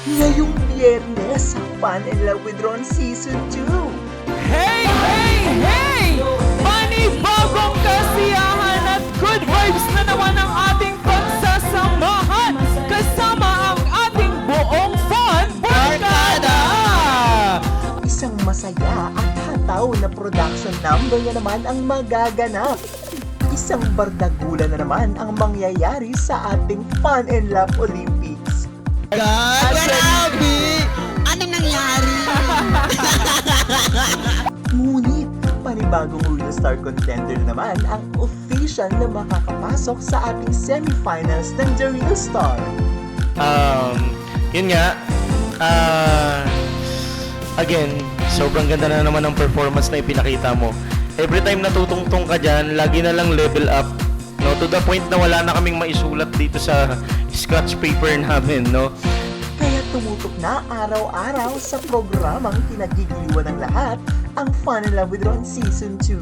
Ngayong Biyernes, Fun and Love with Ron Season 2. Hey, hey, hey! Panibagong kasiyahan at good vibes na naman ang ating pagsasamahan kasama ang ating buong fun barkada! Isang masaya at hataw na production number na naman ang magaganap. Isang bardagulan na naman ang mangyayari sa ating Fun and Love Olympics. Grabe! Anong nangyari? Ngunit, panibagong Real Star contender na naman ang official na makakapasok sa ating semifinals ng The Real Star. Yun nga, again, sobrang ganda na naman ng performance na ipinakita mo. Every time natutungtong ka dyan, lagi na lang level up. No, to the point na wala na kaming maisulat dito sa scratch paper namin, no? Kaya tumutok na araw-araw sa programang kinagigiliwan ng lahat, ang Fun and Love with Ron Season 2.